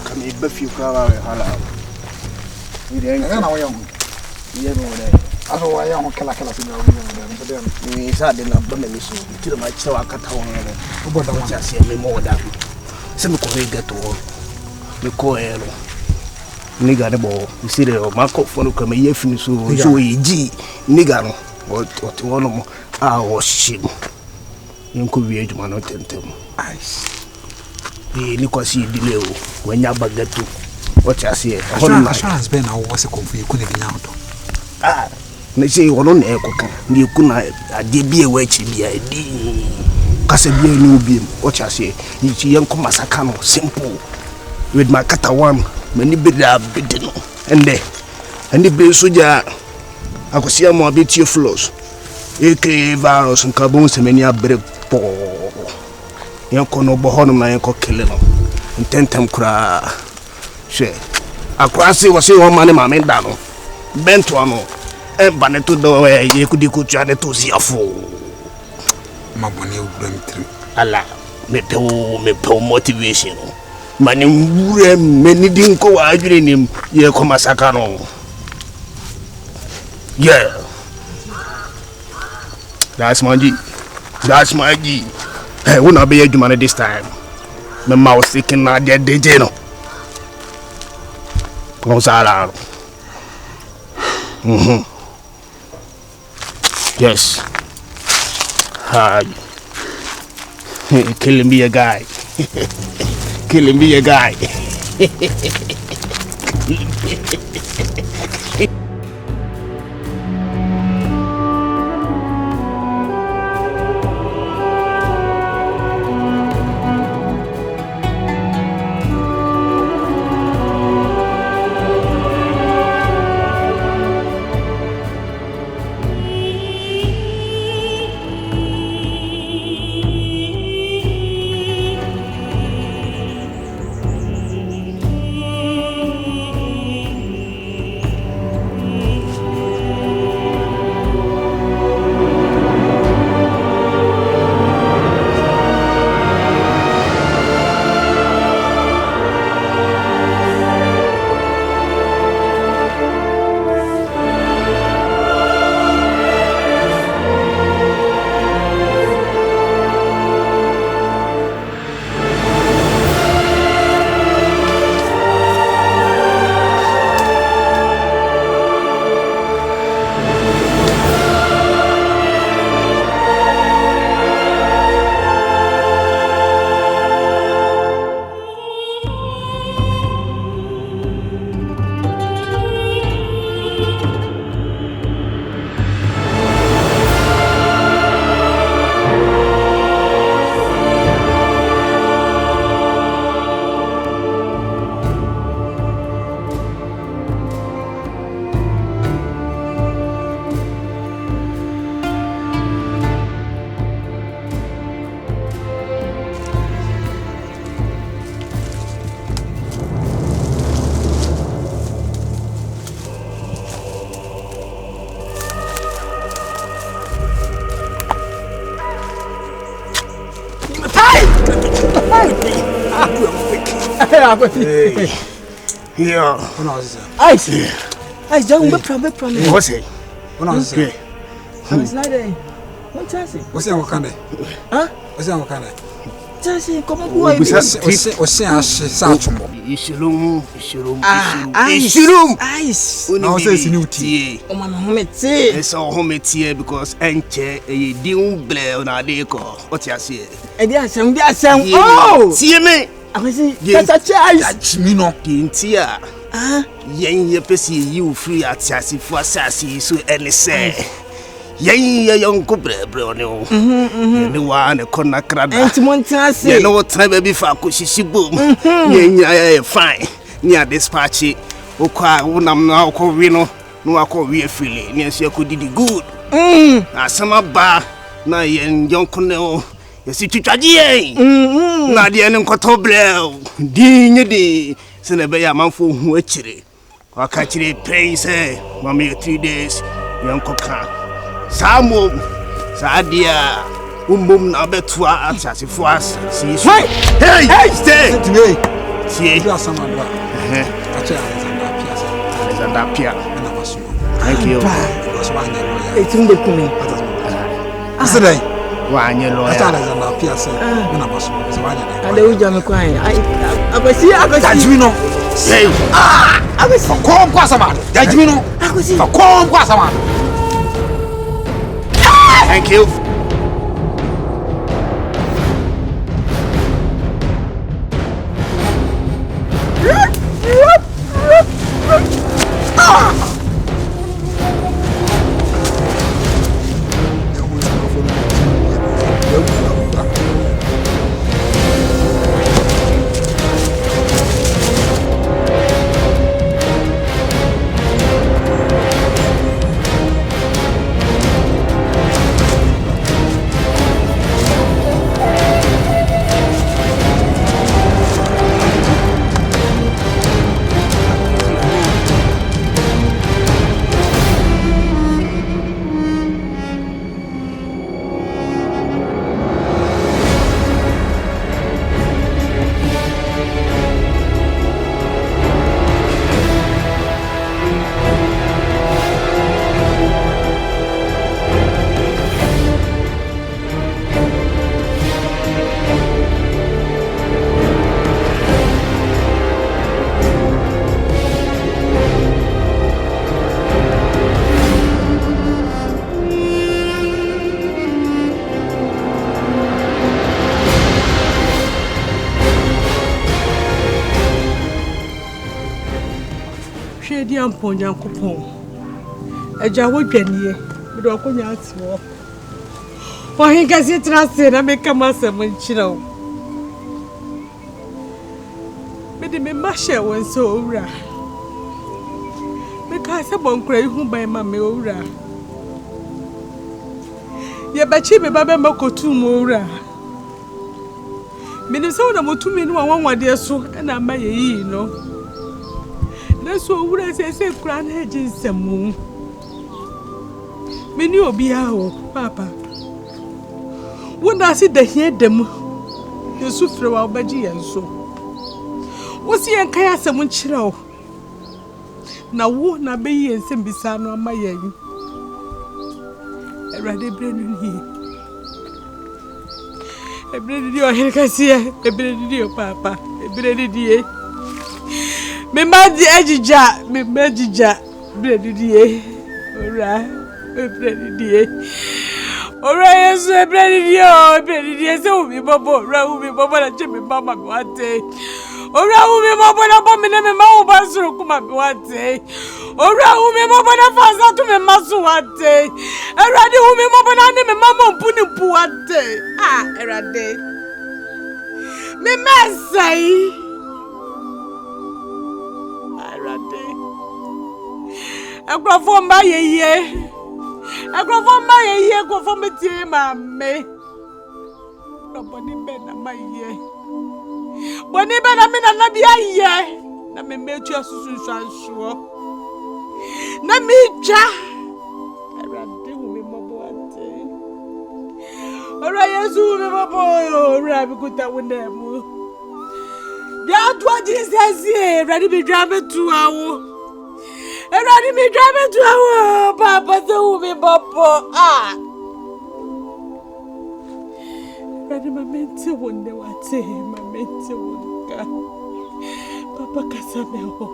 Come in, but you go out. You didn't know young. You know that. I know I am a calacalas in the room. We had enough domination to my Chawakata. But I want to see me more than some colleague to all. The coil. Nigga the ball. You see the Marco for come here finish so G. Nigga. What one more. I was shit. You could be age man or tell ice. The Nicosi delay when you back get to what I say. Assurance Ben, I was a coffee, you couldn't be out. They say, one on air cook, you couldn't a DB away to be a D. Cassabia new beam, what I say. It's young Comasacano, simple. With my Catawan, many bid are bitten. And the bill soldier, I could see a more bit your flows. AK virus and carbons and many are break. Yanko no bohon na yanko killing and tentem cra she akwasi was your money mamma dano bentuano e baneto do ye kudi ku twa ne to siafo mabone ubram tri ala me pe motivation mani wure meni din ko wa adwire nim ye ko masaka no yeah that's my G. Hey, will not be a human this time. My mouse seeking not dead DJ. Gonzalo. Yes. Hi. Killing me a guy. Killing me a guy. Hey. Yeah. Ice. Ice, don't be proud. What's it? What's it? It's not a. What's it? What's your kind? Huh? What's your kind? Just come on, boy. What's Ice. Now says new tea. Oh, my home tea. It's all home tea because enche a dim blare on our deco. What you say? And yes, oh, see me. I see. That's a chance. Me no. Tintia. Yen ye pesi you free at sassy for sassy so any say. Yen young couple, bro. No, the one a corner crab. And Montasi. You know what time baby for she boom. Yen fine. Near dispatch it. Oka, unam now call Reno. No, I call we a feeling. Yes, you could do the good. Summer bar. Na yen young Cornell. You see, Chichaji. Nadia and Cotoble. Ding, Senebea Manfo, who actually. I catch it, pay, say, 1 year, 3 days, young coca. Samo, Sadia, Umbum na betua atasi fuas. See. Hey, stay. See. You are someone. Alexander Pia. Thank you. It's in the coming. Yesterday, One year lawyer. Alexander Pia said, and they will jam crying. I was here. Jajmino. Hey. I was Come, Quasaman. Jajmino. I was here. Come, Quasaman. Thank you. Ponyan coupon. A jaw penny, but I couldn't ask for. Why he gets it trusted and make a master when she know. But the Masha was so rare. Because I won't cry whom by Mammy Ora. Yea, but she may Baba Moko 2 more. Minnesota will 2 men 1 dear so, and I may, you know. That's what would I say, grand hedges some moon. Many will be our papa. When I see the head them, you suffer our budgie and so. What's the Ankaya someone chill? Now, won't I be and send beside on my young? A rather brand here. A brand new Hencasia, a brand new papa, a brand new. Me madi ejija, me medija, bredi die. Ora, bredi die. Ora yesu bredi die, bredi die se umi bobo, umi bobo na chemi mama mi wate. Ora umi bobo na bomi ne me ma ubasuru kuma mi wate. Ora umi bobo na fasa tu me masu wate. Erade umi bobo na ne me mama mpuni mpu wate. Erade. Me mesai. Agrafo ma yeye. Agrafo ma yeye go for me tie ma me. Nobody be na ma yeye. Boni be na me na bia ye. Na me metu asusu sanso. Na me twa. Erade hu me mobo ate. Ora Yesu me mobo ora bi kuta wonemu. Bia to Jesus ye, ready be drama to awo. Ready me driving to our papa to me, Bobo. Ready my mental one day, what say, my mental one. Papa Casameho.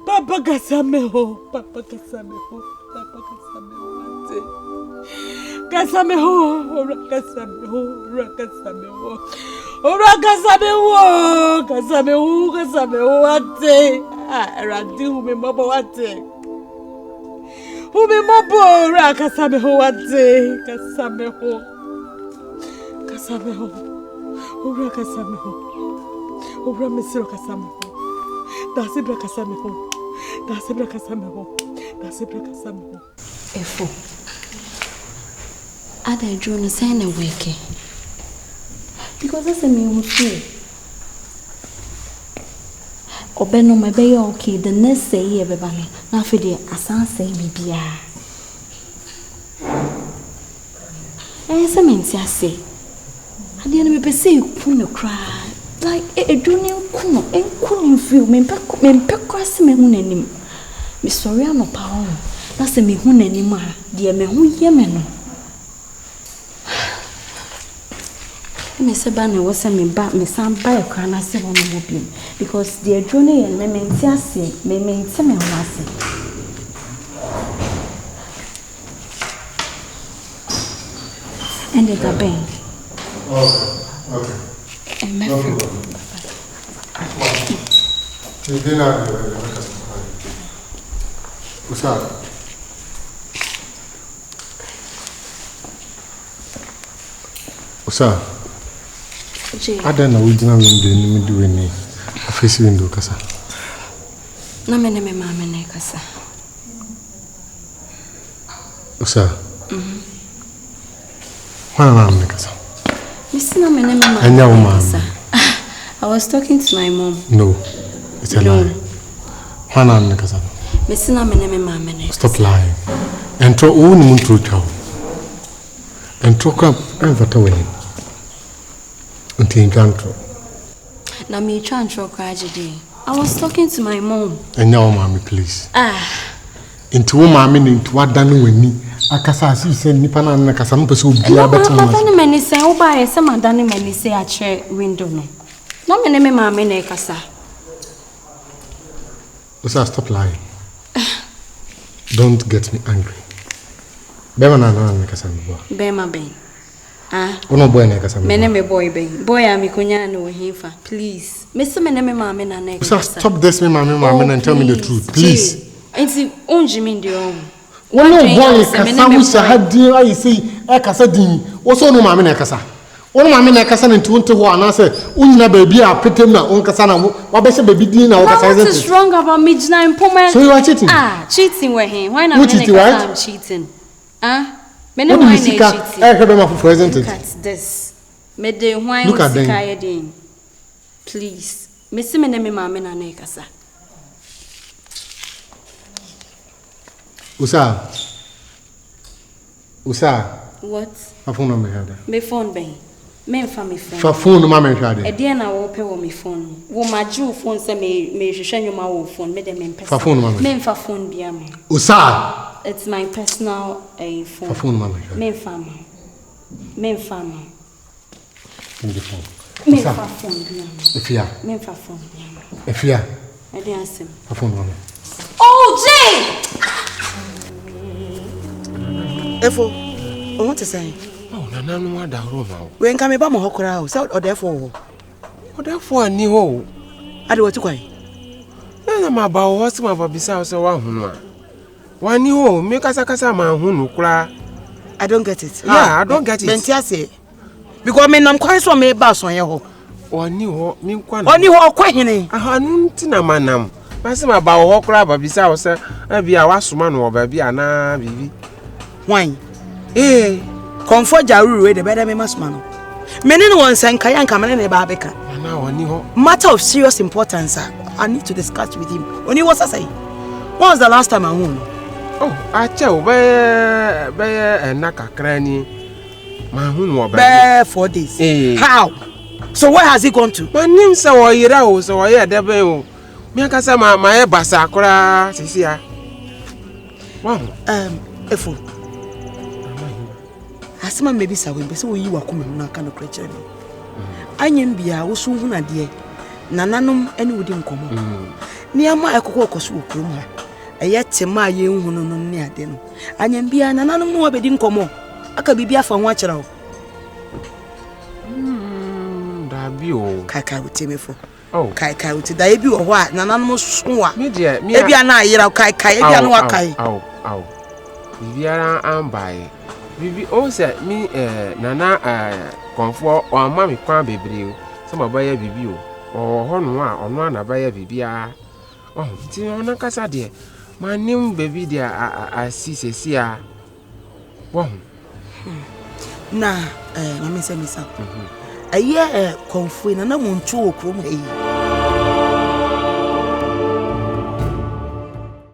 Papa Casameho. Papa Casameho. Papa Casameho. Casameho. Casameho. Casameho. Ora Casameho. Casameho. Casameho. What say? Eradi umi mobo wate. Umi mobo ra kasameho wate. Kasameho. Kasameho. Ura kasameho. Ura misiro kasameho. Dasibra kasameho. Dasibra kasameho. Dasibra kasameho. Efo. Ada John send a wake. Because that's a me who Obeno my bay okay, the next say everybody. Now for the asan say bibia. Something I say. I didn't be say you cry. Like a junior kuno, and couldn't feel me cross me who Miss sorry, I'm a power. That's a me who anymore, dear me who yemeno. Miss Banner was sending me back, Miss Sam by a crown. I said, one whooping because dear Johnny and Mementiasi may maintain me on and it's a bang. Okay. And my No friend. problem. You didn't Usa. I don't know which name you do any face window, Cassa. No, my name is Mamma Necasa. Usa. Why am I Necasa? Miss Mamma And your mom. I was talking to my mom. No, it's a lie. Why am I Necasa? Miss Mamma Mamma. Stop lying. And to own moon to tell. And talk up and for towing. Until you can't. Now me try and tragedy. I was talking to my mom. And now, mommy, please. Into mommy into what done when me. Akasa si se nipa na na kasa mpo se obi abeto no. Dani mani se wo ba ye se ma dani mani se a che window no. No me me maame na kasa. Usa, stop lying. Don't get me angry. Bema na na kasa mbo. Bema ben. Ono boy na kasa mbo. Me me boy ben. Boy am ikonya no hifa. Please. Me se me me maame na na kasa. Usa, stop this me maame and tell me the truth, please. Enti onji mi ndi o. Ono boy kasa wusa hadi ayi sei e kasa din. Wo so no maame na kasa. Ono maame na kasa nti wonte ho ana se unyina baby a petem na on kasa na wo be se baby din na wo kasa isn't it? What is wrong about me jina impoma? So you are cheating? Cheating we him. Why not me kasa I'm cheating? Me no why cheating? Look at this. Me de why sika ye din. Please. Me se me na me maame na na kasa. Usa. What? My phone number here. My phone ben. Me fa me phone. For phone mama here. E dey na wo pe wo me phone. Wo ma ju phone say me hwehwe nyoma wo phone. Me dey me pesa. For phone mama. Me fa phone bia me. Usa. It's my personal phone. For phone mama here. Me fa ma. Me fa ma. Give the phone. Me fa phone bia me. Efia. Me fa phone bia me. Efia. E dey ansem. For phone mama. Oh, Jay! Efo, what to say? Oh, Nana, no one down Roma. When come about my hokra, south or therefore. What therefore, ni ho? I do what to cry. I'm about what's my baby sound so one. One you ho, make us a casama who cry. I don't get it. Yeah, I don't get it. Bentiase. Because men I'm quite so many bars on your home. One you ho, mean one. Only ho quite in a hantina manam. Pass him about hokra, baby sound, sir. I be a wasman or baby, and I be. Wine. Comfort Jaru, the better me must man. Many ones and Kayan Kaman and Babeka. Matter of serious importance, I need to discuss with him. When he was a say, when was the last time I won? Oh, I tell bear and Naka cranny. My moon was bear 4 days. How? So where has he gone to? My name so I hear so I hear the bell. Miakasama, my basakura, Cecilia. Efo. Asema maybe sa we so yi wakoma na ka no krechere me. Anyem bia wo so hu na de. Nananom ene wodi nkomo. Niama ekokọ okoso okrom ha. Eye tema ye hu no ne ade no. Anyem bia nananom no obedi nkomo. Aka bibia afa ho akere wo. Da bi o. Kai utemefo. Oh. Kai uti da ebi wo ho a nananom so a. Me dia ebi ana ayira kai ebi ana wa kai. Au. Bibiara ambaye. Bibi o se mi nana konfo o ama mi kwan bebre o. Se ma ba ya bibi o. O ho no a ono na ba ya bibia. Oh, ti ona kasa de. Ma nim baby dia asisi a. Wo. Na me se mi sa. Aye konfo na na mo ntu okrom eyi.